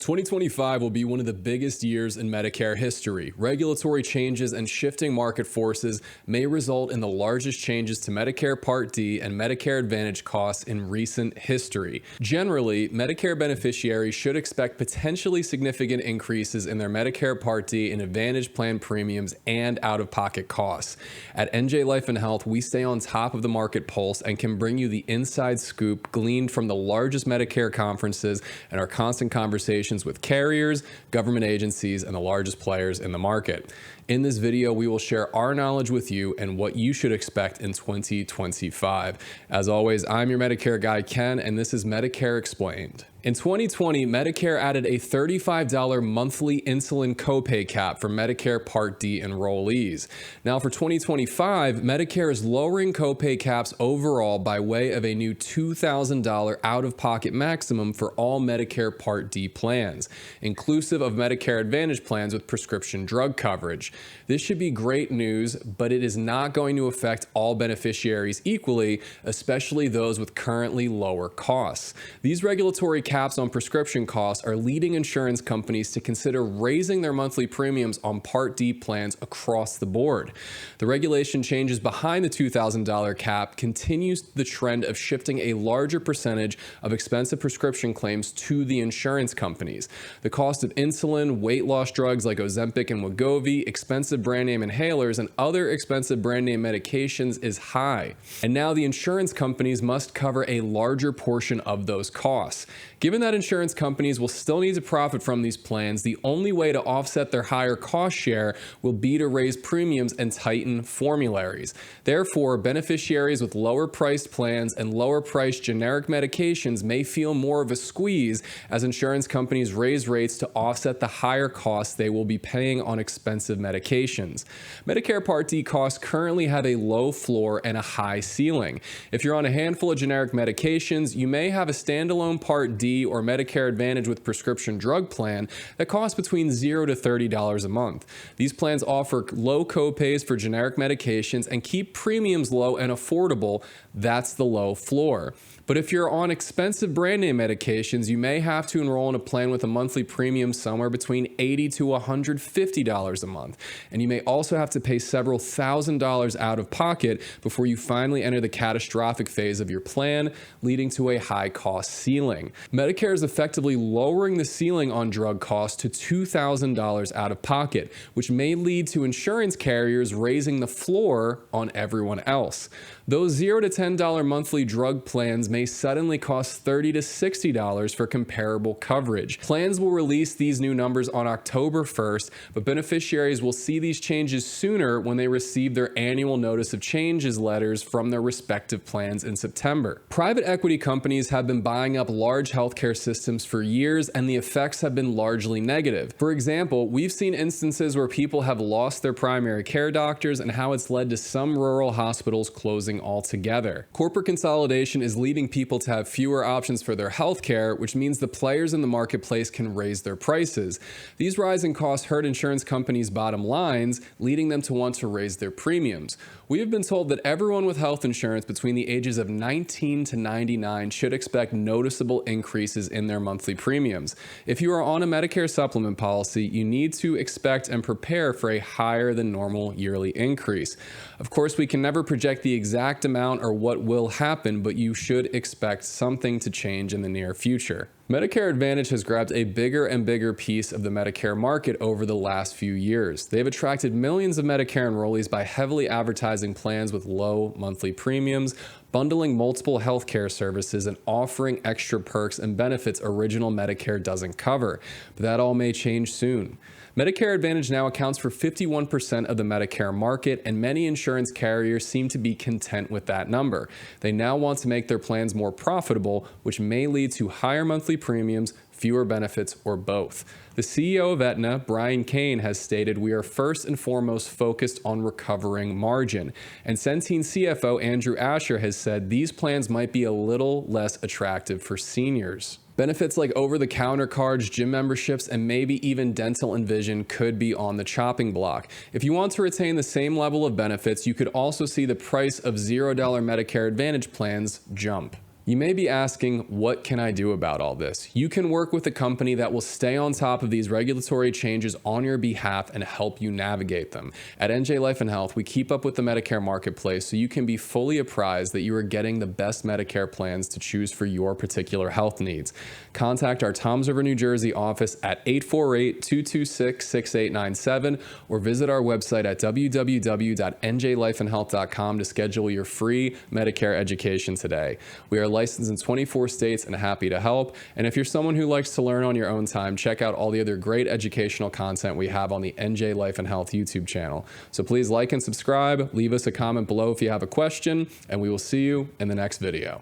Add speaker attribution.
Speaker 1: 2025 will be one of the biggest years in Medicare history. Regulatory changes and shifting market forces may result in the largest changes to Medicare Part D and Medicare Advantage costs in recent history. Generally, Medicare beneficiaries should expect potentially significant increases in their Medicare Part D and Advantage plan premiums and out-of-pocket costs. At NJ Life and Health, we stay on top of the market pulse and can bring you the inside scoop gleaned from the largest Medicare conferences and our constant conversations with carriers, government agencies, and the largest players in the market. In this video, we will share our knowledge with you and what you should expect in 2025. As always, I'm your Medicare guy, Ken, and this is Medicare Explained. In 2020, Medicare added a $35 monthly insulin copay cap for Medicare Part D enrollees. Now for 2025, Medicare is lowering copay caps overall by way of a new $2,000 out-of-pocket maximum for all Medicare Part D plans, inclusive of Medicare Advantage plans with prescription drug coverage. This should be great news, but it is not going to affect all beneficiaries equally, especially those with currently lower costs. These regulatory caps on prescription costs are leading insurance companies to consider raising their monthly premiums on Part D plans across the board. The regulation changes behind the $2,000 cap continues the trend of shifting a larger percentage of expensive prescription claims to the insurance companies. The cost of insulin, weight loss drugs like Ozempic and Wegovy, expensive brand name inhalers, and other expensive brand name medications is high. And now the insurance companies must cover a larger portion of those costs. Given that insurance companies will still need to profit from these plans, the only way to offset their higher cost share will be to raise premiums and tighten formularies. Therefore, beneficiaries with lower priced plans and lower priced generic medications may feel more of a squeeze as insurance companies raise rates to offset the higher costs they will be paying on expensive medications. Medicare Part D costs currently have a low floor and a high ceiling. If you're on a handful of generic medications, you may have a standalone Part D or Medicare Advantage with prescription drug plan that costs between $0 to $30 a month. These plans offer low copays for generic medications and keep premiums low and affordable. That's the low floor. But if you're on expensive brand name medications, you may have to enroll in a plan with a monthly premium somewhere between $80 to $150 a month. And you may also have to pay several $1,000s out of pocket before you finally enter the catastrophic phase of your plan, leading to a high cost ceiling. Medicare is effectively lowering the ceiling on drug costs to $2,000 out of pocket, which may lead to insurance carriers raising the floor on everyone else. Those $0 to $10 monthly drug plans may suddenly cost $30 to $60 for comparable coverage. Plans will release these new numbers on October 1st, but beneficiaries will see these changes sooner when they receive their annual notice of changes letters from their respective plans in September. Private equity companies have been buying up large healthcare systems for years, and the effects have been largely negative. For example, we've seen instances where people have lost their primary care doctors and how it's led to some rural hospitals closing altogether. Corporate consolidation is leading people to have fewer options for their healthcare, which means the players in the marketplace can raise their prices. These rising costs hurt insurance companies' bottom lines, leading them to want to raise their premiums. We have been told that everyone with health insurance between the ages of 19 to 99 should expect noticeable increases in their monthly premiums. If you are on a Medicare supplement policy, you need to expect and prepare for a higher than normal yearly increase. Of course, we can never project the exact amount or what will happen, but you should expect something to change in the near future. Medicare Advantage has grabbed a bigger and bigger piece of the Medicare market over the last few years. They've attracted millions of Medicare enrollees by heavily advertising plans with low monthly premiums, bundling multiple healthcare services, and offering extra perks and benefits original Medicare doesn't cover. But that all may change soon. Medicare Advantage now accounts for 51% of the Medicare market, and many insurance carriers seem to be content with that number. They now want to make their plans more profitable, which may lead to higher monthly premiums, fewer benefits, or both. The CEO of Aetna, Brian Kane, has stated, "We are first and foremost focused on recovering margin." And Centene CFO Andrew Asher has said these plans might be a little less attractive for seniors. Benefits like over-the-counter cards, gym memberships, and maybe even dental and vision could be on the chopping block. If you want to retain the same level of benefits, you could also see the price of $0 Medicare Advantage plans jump. You may be asking, what can I do about all this? You can work with a company that will stay on top of these regulatory changes on your behalf and help you navigate them. At NJ Life and Health, we keep up with the Medicare marketplace so you can be fully apprised that you are getting the best Medicare plans to choose for your particular health needs. Contact our Toms River, New Jersey office at 848-226-6897 or visit our website at www.njlifeandhealth.com to schedule your free Medicare education today. We are licensed in 24 states and happy to help. And if you're someone who likes to learn on your own time, check out all the other great educational content we have on the NJ Life and Health YouTube channel. So please like and subscribe, leave us a comment below if you have a question, and we will see you in the next video.